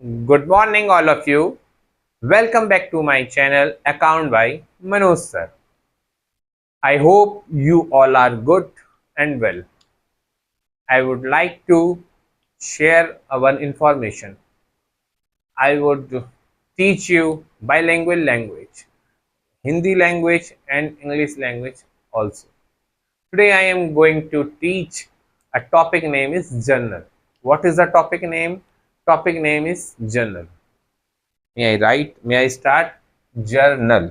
Good morning, all of you. Welcome back to my channel, Account by Manoj Sir. I hope you all are good and well. I would like to share our information. I would teach you bilingual language, Hindi language and English language also. Today I am going to teach a topic name is journal. What is the topic name? Topic name is journal. May I write? May I start? Journal.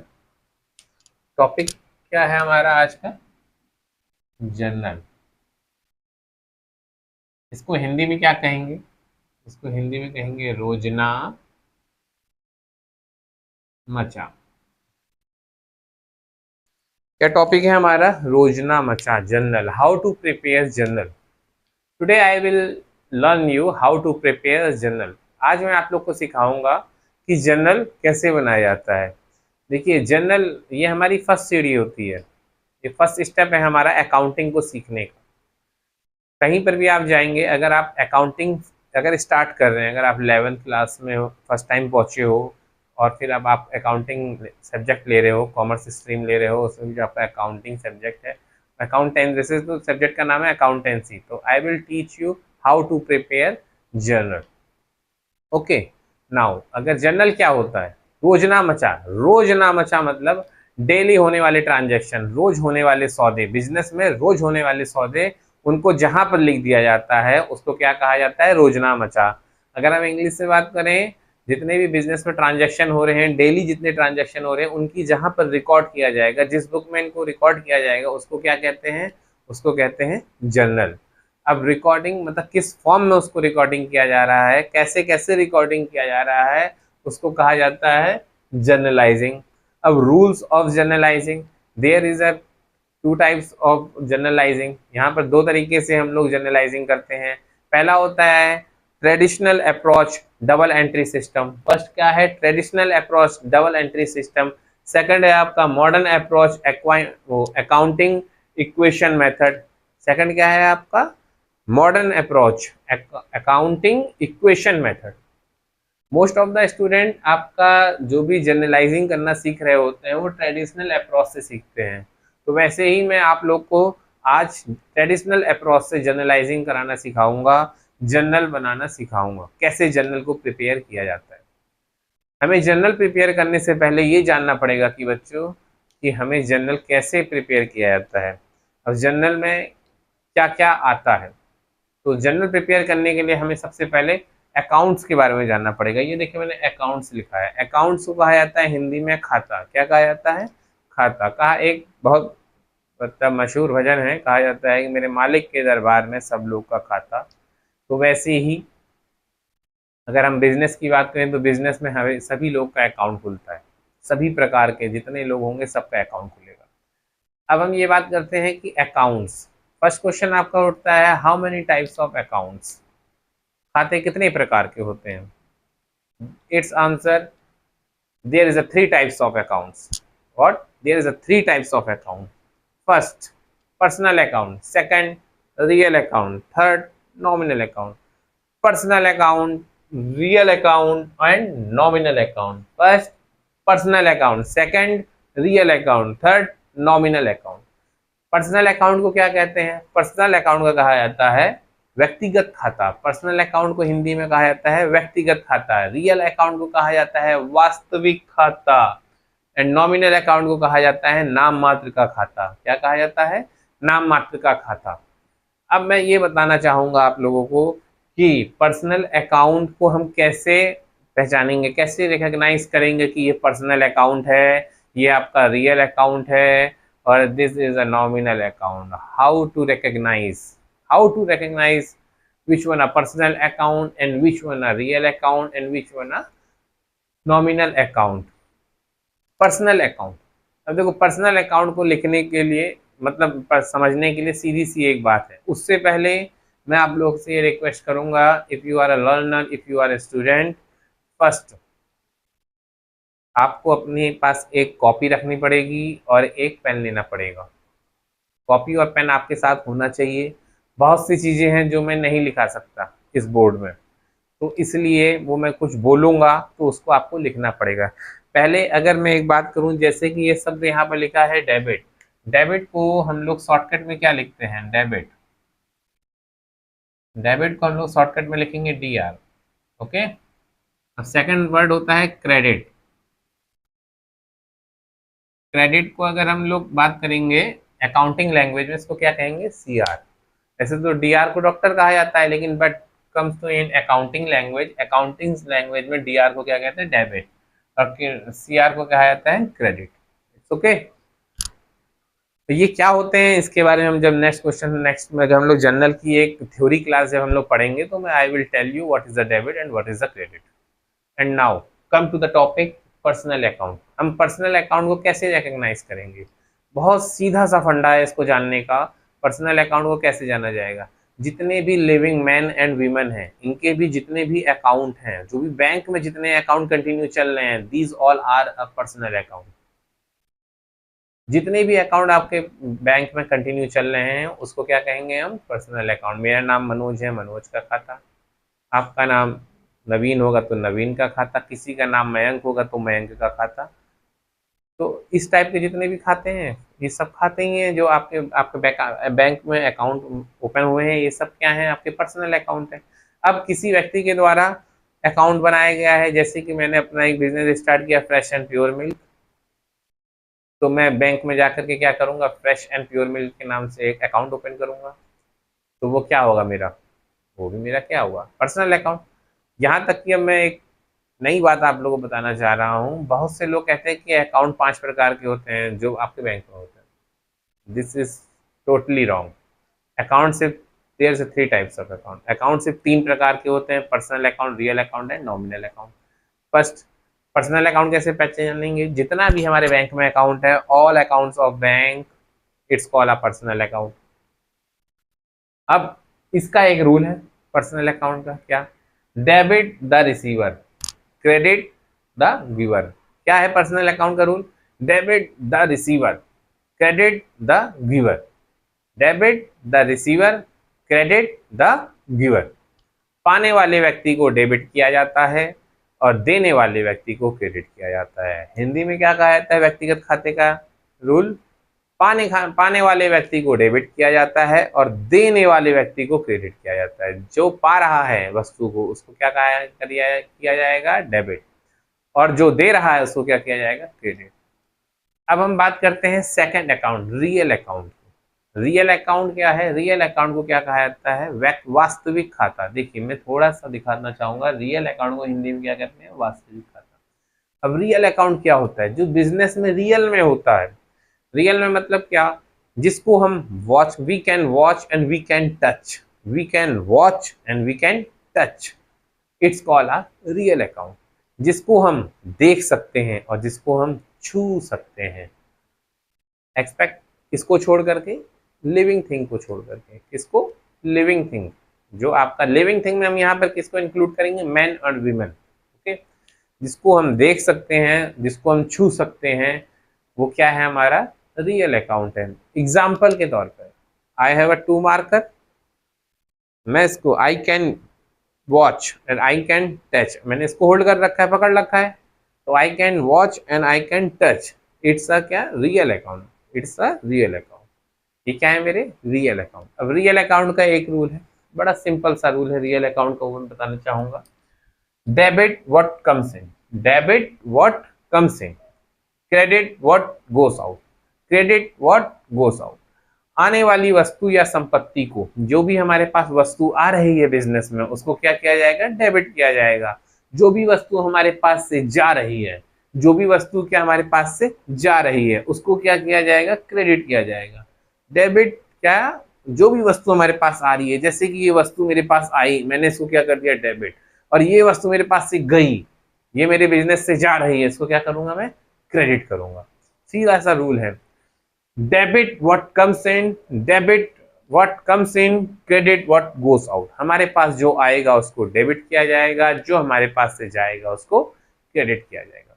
Topic क्या है हमारा आज का? Journal. इसको हिंदी में क्या कहेंगे? इसको हिंदी में कहेंगे रोजना मचा. क्या टॉपिक है हमारा? रोजना मचा. Journal. How to prepare journal. Today I will learn you how to prepare journal. आज मैं आप लोग को सिखाऊंगा कि जर्नल कैसे बनाया जाता है. देखिए, जर्नल ये हमारी फर्स्ट सीढ़ी होती है. ये फर्स्ट स्टेप है हमारा अकाउंटिंग को सीखने का. कहीं पर भी आप जाएंगे, अगर आप अकाउंटिंग अगर स्टार्ट कर रहे हैं, अगर आप 11th क्लास में हो, फर्स्ट टाइम पहुँचे हो और फिर अब आप अकाउंटिंग सब्जेक्ट ले रहे हो, कॉमर्स स्ट्रीम ले रहे हो, उसमें जो आपका अकाउंटिंग सब्जेक्ट है, अकाउंटेंसी, जैसे तो सब्जेक्ट का नाम है अकाउंटेंसी, तो I will teach you how to prepare journal. Okay. Now अगर जर्नल क्या होता है? रोजना मचा. रोजना मचा मतलब डेली होने वाले ट्रांजैक्शन, रोज होने वाले सौदे, बिजनेस में रोज होने वाले सौदे, उनको जहां पर लिख दिया जाता है उसको क्या कहा जाता है? रोजना मचा. अगर हम इंग्लिश से बात करें, जितने भी बिजनेस में ट्रांजैक्शन हो रहे हैं, डेली जितने ट्रांजैक्शन हो रहे हैं, उनकी जहां पर रिकॉर्ड किया जाएगा, जिस बुक में इनको रिकॉर्ड किया जाएगा, उसको क्या कहते हैं? उसको कहते हैं जर्नल. अब रिकॉर्डिंग मतलब किस फॉर्म में उसको रिकॉर्डिंग किया जा रहा है, कैसे कैसे रिकॉर्डिंग किया जा रहा है, उसको कहा जाता है जर्नलाइजिंग. अब rules of journalising. There is a two types of journalising. यहाँ पर दो तरीके से हम लोग जर्नलाइजिंग करते हैं. पहला होता है traditional approach double entry system. First क्या है? Traditional approach double entry system. Second है आपका modern approach accounting equation method. Second क्या है आपका? Modern approach accounting equation method. Most of the student आपका जो भी जर्नलाइजिंग करना सीख रहे होते हैं वो ट्रेडिशनल अप्रोच से सीखते हैं. तो वैसे ही मैं आप लोग को आज ट्रेडिशनल अप्रोच से जर्नलाइजिंग कराना सिखाऊंगा, जर्नल बनाना सिखाऊंगा, कैसे जर्नल को प्रिपेयर किया जाता है. हमें जर्नल प्रिपेयर करने से पहले ये जानना पड़ेगा कि बच्चों कि हमें जर्नल कैसे प्रिपेयर किया जाता है और जर्नल में क्या क्या आता है. तो जर्नल प्रिपेयर करने के लिए हमें सबसे पहले अकाउंट्स के बारे में जानना पड़ेगा. ये देखिए मैंने अकाउंट्स लिखा है. अकाउंट्स को कहा जाता है हिंदी में खाता. क्या कहा जाता है? खाता. कहा एक बहुत मतलब मशहूर भजन है, कहा जाता है कि मेरे मालिक के दरबार में सब लोग का खाता. तो वैसे ही अगर हम बिजनेस की बात करें तो बिजनेस में हमें सभी लोग का अकाउंट खुलता है. सभी प्रकार के जितने लोग होंगे सबका अकाउंट खुलेगा. अब हम ये बात करते हैं कि अकाउंट्स. फर्स्ट क्वेश्चन आपका उठता है, how many types of accounts. खाते कितने प्रकार के होते हैं? Its answer, there is a three types of accounts. What? There is a three types of account. First personal account, second real account, third nominal account. Personal account, real account and nominal account. First personal account, second real account, third nominal account. Personal account को क्या कहते हैं? Personal account का कहा जाता है व्यक्तिगत खाता. पर्सनल अकाउंट को हिंदी में कहा जाता है व्यक्तिगत खाता. रियल अकाउंट को कहा जाता है वास्तविक खाता एंड नॉमिनल अकाउंट को कहा जाता है नाम मात्र का खाता. क्या कहा जाता है? नाम मात्र का खाता. अब मैं ये बताना चाहूंगा आप लोगों को कि पर्सनल अकाउंट को हम कैसे पहचानेंगे, कैसे रिकॉग्नाइज करेंगे कि ये पर्सनल अकाउंट है, ये आपका रियल अकाउंट है और this is a nominal account. How to recognize which one a personal account and which one a real account and which one a nominal account. Personal account. अब देखो personal account को लिखने के लिए मतलब समझने के लिए सीधी सी एक बात है. उससे पहले मैं आप लोग से ये रिक्वेस्ट करूंगा, if you are a learner, if you are a student, first आपको अपने पास एक कॉपी रखनी पड़ेगी और एक पेन लेना पड़ेगा. कॉपी और पेन आपके साथ होना चाहिए. बहुत सी चीज़ें हैं जो मैं नहीं लिखा सकता इस बोर्ड में, तो तो इसलिए वो मैं कुछ बोलूँगा तो उसको आपको लिखना पड़ेगा। पहले अगर मैं एक बात करूँ, जैसे कि ये शब्द यहाँ पर लिखा है डेबिट, डेबिट को हम लोग शॉर्टकट में क्या लिखते हैं, डेबिट, डेबिट को हम लोग शॉर्टकट में लिखेंगे DR। ओके। सेकंड वर्ड होता है क्रेडिट, क्रेडिट को अगर हम लोग बात करेंगे अकाउंटिंग लैंग्वेज में इसको क्या कहेंगे, CR। ऐसे तो DR को डॉक्टर कहा जाता है, लेकिन but comes to in accounting language, accounting language में DR को क्या कहते हैं, डेबिट, और CR को कहा जाता है क्रेडिट। ओके। तो ये क्या होते हैं इसके बारे में हम जब नेक्स्ट में जब हम लोग जनरल की एक थ्योरी क्लास जब हम लोग पढ़ेंगे तो मैं I will tell you what is the debit and what is the credit. And now come to the topic personal account. हम पर्सनल अकाउंट को कैसे रिकॉग्नाइज करेंगे, बहुत सीधा सा फंडा है इसको जानने का। पर्सनल अकाउंट को कैसे जाना जाएगा, जितने भी लिविंग मैन एंड वीमेन हैं इनके भी जितने भी अकाउंट हैं, जो भी बैंक में जितने अकाउंट कंटिन्यू चल रहे हैं, these all are a personal account. जितने भी अकाउंट आपके बैंक में कंटिन्यू चल रहे हैं उसको क्या कहेंगे हम, पर्सनल अकाउंट। मेरा नाम मनोज है, मनोज का खाता। आपका नाम नवीन होगा तो नवीन का खाता, किसी का नाम मयंक होगा तो मयंक का खाता। तो इस टाइप के जितने भी खाते हैं ये सब खाते ही हैं जो आपके आपके बैंक में अकाउंट ओपन हुए हैं, ये सब क्या है, आपके पर्सनल अकाउंट है। अब किसी व्यक्ति के द्वारा अकाउंट बनाया गया है, जैसे कि मैंने अपना एक बिजनेस स्टार्ट किया फ्रेश एंड प्योर मिल्क, तो मैं बैंक में जाकर के क्या करूंगा, फ्रेश एंड प्योर मिल्क के नाम से एक अकाउंट ओपन करूंगा। तो वो क्या होगा मेरा, वो भी मेरा क्या हुआ, पर्सनल अकाउंट। यहाँ तक कि अब मैं एक नई बात आप लोगों को बताना चाह रहा हूँ। बहुत से लोग कहते हैं कि अकाउंट 5 प्रकार के होते हैं जो आपके बैंक में होते हैं। This is totally wrong. Account सिर्फ देयर से 3 टाइप्स ऑफ अकाउंट। अकाउंट सिर्फ 3 प्रकार के होते हैं, personal account, real account and nominal account. First, personal account कैसे पहचानेंगे, जितना भी हमारे बैंक में अकाउंट है, all accounts of bank, it's called a personal account. अब इसका एक रूल है पर्सनल अकाउंट का, क्या, debit the receiver, credit the giver. क्या है पर्सनल अकाउंट का rule, debit the receiver, credit the giver, debit the receiver, credit the giver. पाने वाले व्यक्ति को डेबिट किया जाता है और देने वाले व्यक्ति को क्रेडिट किया जाता है। हिंदी में क्या कहा जाता है व्यक्तिगत खाते का रूल, पाने वाले व्यक्ति को डेबिट किया जाता है और देने वाले व्यक्ति को क्रेडिट किया जाता है। जो पा रहा है वस्तु को उसको क्या किया जाएगा, डेबिट, और जो दे रहा है उसको क्या किया जाएगा, क्रेडिट। अब हम बात करते हैं second account, real account. Real account क्या है, रियल अकाउंट को क्या कहा जाता है, वास्तविक खाता। देखिए मैं थोड़ा सा दिखाना चाहूंगा, रियल अकाउंट को हिंदी में क्या कहते हैं, वास्तविक खाता। अब रियल अकाउंट क्या होता है, जो बिजनेस में रियल में होता है। रियल में मतलब क्या, जिसको हम watch, we can watch and we can touch, we can watch and we can touch, it's called a real account. जिसको हम देख सकते हैं और जिसको हम छू सकते हैं। एक्सपेक्ट किसको छोड़ करके, लिविंग थिंग को छोड़ करके। किसको, लिविंग थिंग। जो आपका लिविंग थिंग में हम यहाँ पर किसको इंक्लूड करेंगे, मैन और वीमेन। ओके। जिसको हम देख सकते हैं, जिसको हम छू सकते हैं, वो क्या है, हमारा रियल अकाउंट है। एग्जाम्पल के तौर पर आई हैव अ 2 मार्कर, मैं इसको आई can watch and I can touch, मैंने इसको होल्ड कर रखा है, पकड़ रखा है, तो I can watch and I can touch, it's a क्या, real account, it's a real account. ये क्या है, मेरे रियल अकाउंट। अब रियल अकाउंट का एक रूल है, बड़ा सिंपल सा रूल है रियल अकाउंट का, वो मैं बताना चाहूंगा। Debit what comes in, debit what comes in, credit what goes out, credit what goes out. आने वाली वस्तु या संपत्ति को, जो भी हमारे पास वस्तु आ रही है बिजनेस में, उसको क्या किया जाएगा, डेबिट किया जाएगा। जो भी वस्तु हमारे पास से जा रही है, जो भी वस्तु क्या हमारे पास से जा रही है, उसको क्या किया जाएगा, क्रेडिट किया जाएगा। डेबिट क्या, जो भी वस्तु हमारे पास आ रही है, जैसे कि ये वस्तु मेरे पास आई, मैंने इसको क्या कर दिया, डेबिट, और ये वस्तु मेरे पास से गई, ये मेरे बिजनेस से जा रही है, इसको क्या करूंगा, मैं क्रेडिट करूंगा। सीधा सा रूल है, debit what comes in, debit what comes in, credit what goes out. हमारे पास जो आएगा उसको डेबिट किया जाएगा, जो हमारे पास से जाएगा उसको क्रेडिट किया जाएगा।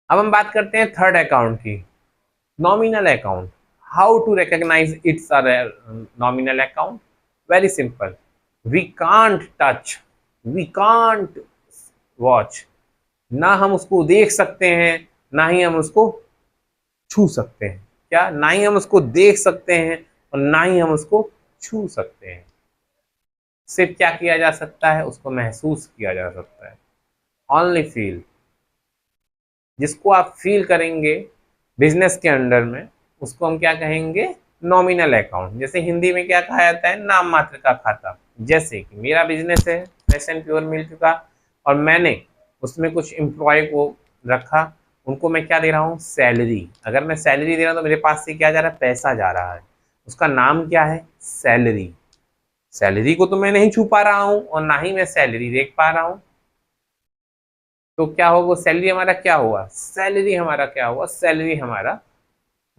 अब हम बात करते हैं थर्ड अकाउंट की, nominal account. How to recognise it's a nominal account, very simple, we can't touch we can't watch, ना हम उसको देख सकते हैं ना ही हम उसको छू सकते हैं। क्या? ना ही हम उसको देख सकते हैं और ना ही हम उसको छू सकते हैं। सिर्फ क्या किया जा सकता है? उसको महसूस किया जा सकता है। Only feel. जिसको आप फील करेंगे बिजनेस के अंडर में, उसको हम क्या कहेंगे? Nominal account. जैसे हिंदी में क्या कहा जाता है? नाम मात्र का खाता। जैसे कि मेरा बिजनेस है फ्रेश एंड प्योर मिल्क का, और मैंने उसमें कुछ एम्प्लॉय को रखा, उनको मैं क्या दे रहा हूँ? सैलरी। अगर मैं सैलरी दे रहा हूँ तो मेरे पास से क्या जा रहा है? पैसा जा रहा है। उसका नाम क्या है? सैलरी। सैलरी को तो मैं नहीं छू पा रहा हूँ और ना ही मैं सैलरी देख पा रहा हूँ, तो क्या होगा? सैलरी हमारा क्या हुआ? सैलरी हमारा क्या हुआ? सैलरी हमारा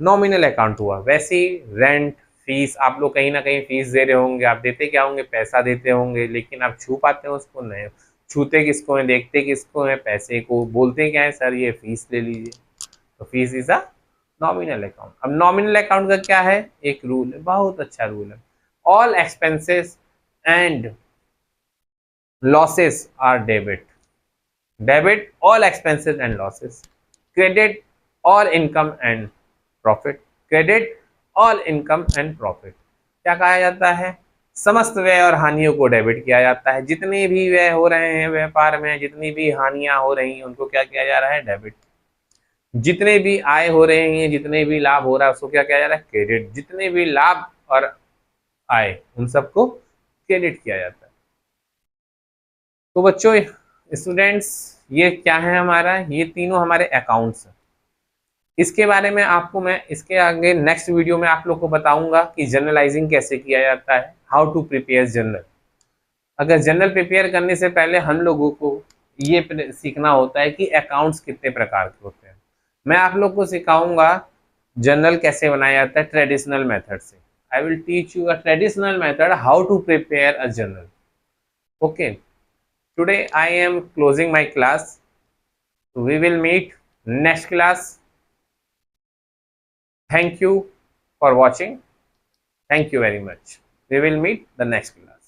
नॉमिनल अकाउंट हुआ। वैसे ही रेंट, फीस, आप लोग कहीं ना कहीं फीस दे रहे होंगे, आप देते क्या होंगे? पैसा देते होंगे, लेकिन आप छू पाते हैं उसको? नहीं। छूते किसको हैं? देखते किसको हैं? पैसे को। बोलते क्या है? सर ये फीस ले लीजिए। तो fees is a nominal account. अब नॉमिनल अकाउंट का क्या है? एक रूल है, बहुत अच्छा रूल है। All expenses and losses are debit. Debit all expenses and losses. Credit all income and profit. Credit all income and profit. क्या कहा जाता है? समस्त व्यय और हानियों को डेबिट किया जाता है। जितने भी व्यय हो रहे हैं व्यापार में, जितनी भी हानियां हो रही हैं, उनको क्या किया जा रहा है? डेबिट। जितने भी आय हो रहे हैं, जितने भी लाभ हो रहा है, उसको क्या किया जा रहा है? क्रेडिट। जितने भी लाभ और आय, उन सबको क्रेडिट किया जाता है। तो बच्चों, स्टूडेंट्स, ये क्या है हमारा? ये तीनों हमारे अकाउंट्स हैं। इसके बारे में आपको मैं इसके आगे नेक्स्ट वीडियो में आप लोग को बताऊंगा कि जर्नलाइजिंग कैसे किया जाता है, हाउ टू प्रिपेयर जर्नल। अगर जर्नल प्रिपेयर करने से पहले हम लोगों को ये सीखना होता है कि अकाउंट्स कितने प्रकार के होते हैं। मैं आप लोग को सिखाऊंगा जर्नल कैसे बनाया जाता है ट्रेडिशनल मेथड से। I will teach you a traditional method how to prepare a journal. Okay, today I am closing my class. We will meet next class. Thank you for watching. Thank you very much. We will meet the next class.